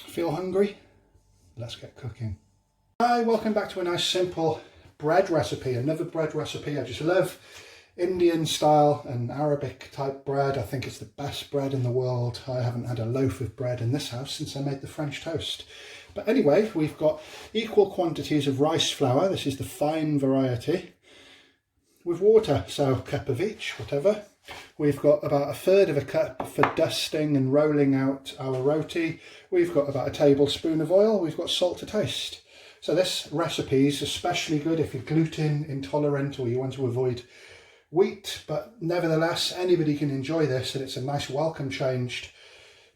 Feel hungry? Let's get cooking. Hi, welcome back to a nice simple bread recipe. Another bread recipe. I just love Indian style and Arabic type bread. I think it's the best bread in the world. I haven't had a loaf of bread in this house since I made the French toast. But anyway, we've got equal quantities of rice flour. This is the fine variety, with water, so a cup of each, whatever. We've got about 1/3 of a cup for dusting and rolling out our roti. We've got about a tablespoon of oil. We've got salt to taste. So this recipe is especially good if you're gluten intolerant or you want to avoid wheat, but nevertheless anybody can enjoy this, and it's a nice welcome change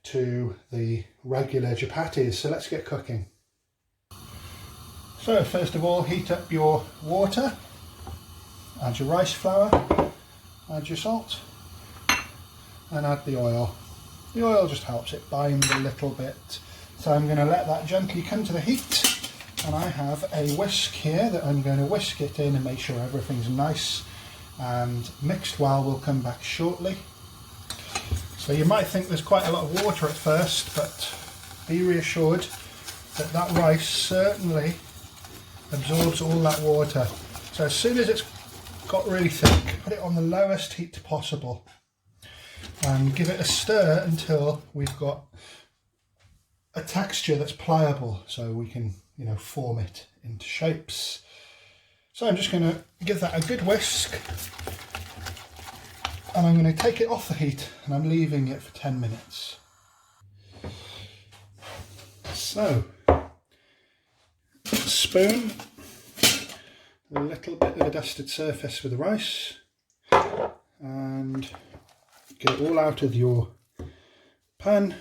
to the regular chapatis. So let's get cooking. So first of all, heat up your water, add your rice flour, add your salt, and add the oil. The oil just helps it bind a little bit. So I'm going to let that gently come to the heat, and I have a whisk here that I'm going to whisk it in and make sure everything's nice and mixed well. We'll come back shortly. So you might think there's quite a lot of water at first, but be reassured that that rice certainly absorbs all that water. So as soon as it's got really thick, put it on the lowest heat possible and give it a stir until we've got a texture that's pliable, so we can, form it into shapes. So I'm just going to give that a good whisk, and I'm going to take it off the heat, and I'm leaving it for 10 minutes. So, spoon, a little bit of a dusted surface with the rice, and get it all out of your pan.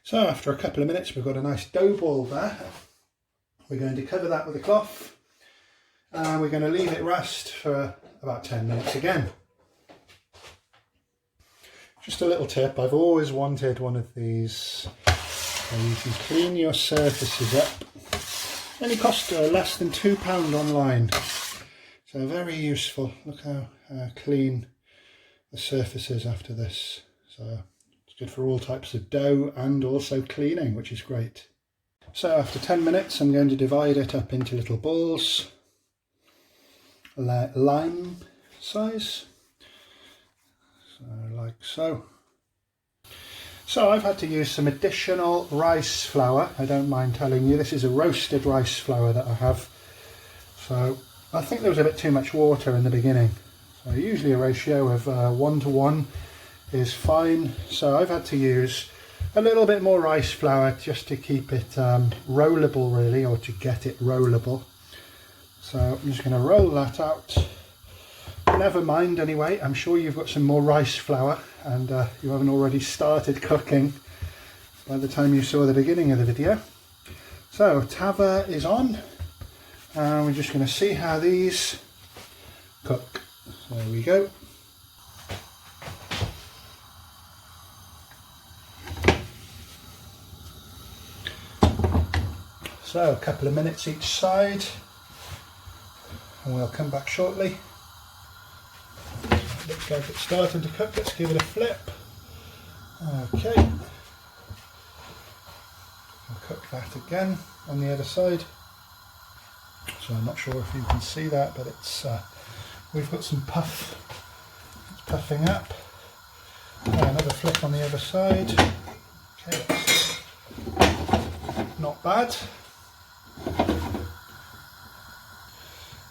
So after a couple of minutes, we've got a nice dough ball there. We're going to cover that with a cloth, and we're going to leave it rest for about 10 minutes again. Just a little tip, I've always wanted one of these where you can clean your surfaces up. Only cost less than £2 online, so very useful. Look how clean the surface is after this. So it's good for all types of dough and also cleaning, which is great. So after 10 minutes, I'm going to divide it up into little balls, lime size, so like so. So I've had to use some additional rice flour. I don't mind telling you, this is a roasted rice flour that I have. So I think there was a bit too much water in the beginning. So usually a ratio of 1:1 is fine. So I've had to use a little bit more rice flour just to keep it rollable, really, or to get it rollable. So I'm just going to roll that out. Never mind anyway, I'm sure you've got some more rice flour and you haven't already started cooking by the time you saw the beginning of the video. So tava is on, and we're just going to see how these cook. So there we go. So a couple of minutes each side, and we'll come back shortly. Looks like it's starting to cook. Let's give it a flip. Okay. I'll cook that again on the other side. So I'm not sure if you can see that, but it's we've got some puff. It's puffing up. Another flip on the other side. Okay, that's not bad.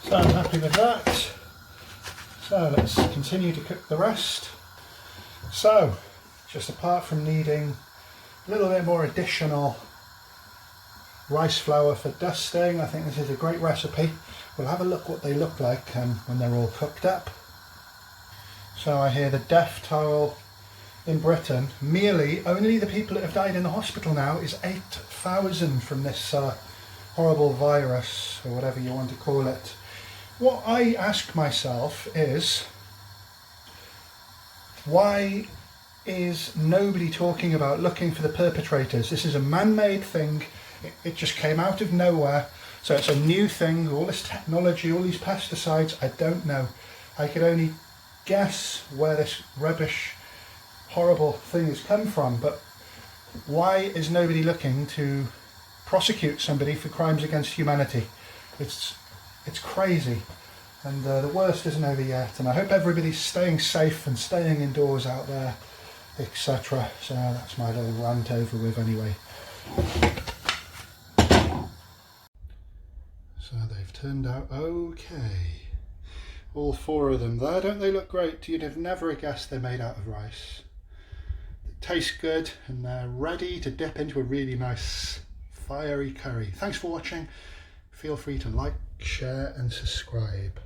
So I'm happy with that. So let's continue to cook the rest. So just apart from needing a little bit more additional rice flour for dusting, I think this is a great recipe. We'll have a look what they look like when they're all cooked up. So I hear the death toll in Britain, merely only the people that have died in the hospital now is 8,000 from this horrible virus, or whatever you want to call it. What I ask myself is, why is nobody talking about looking for the perpetrators? This is a man-made thing. It just came out of nowhere. So it's a new thing, all this technology, all these pesticides, I don't know. I could only guess where this rubbish horrible thing has come from. But why is nobody looking to prosecute somebody for crimes against humanity? It's crazy. And the worst isn't over yet, and I hope everybody's staying safe and staying indoors out there, etc. So that's my little rant over with anyway. So they've turned out okay. All 4 of them there, don't they look great? You'd have never guessed they're made out of rice. They taste good and they're ready to dip into a really nice fiery curry. Thanks for watching. Feel free to like, share and subscribe.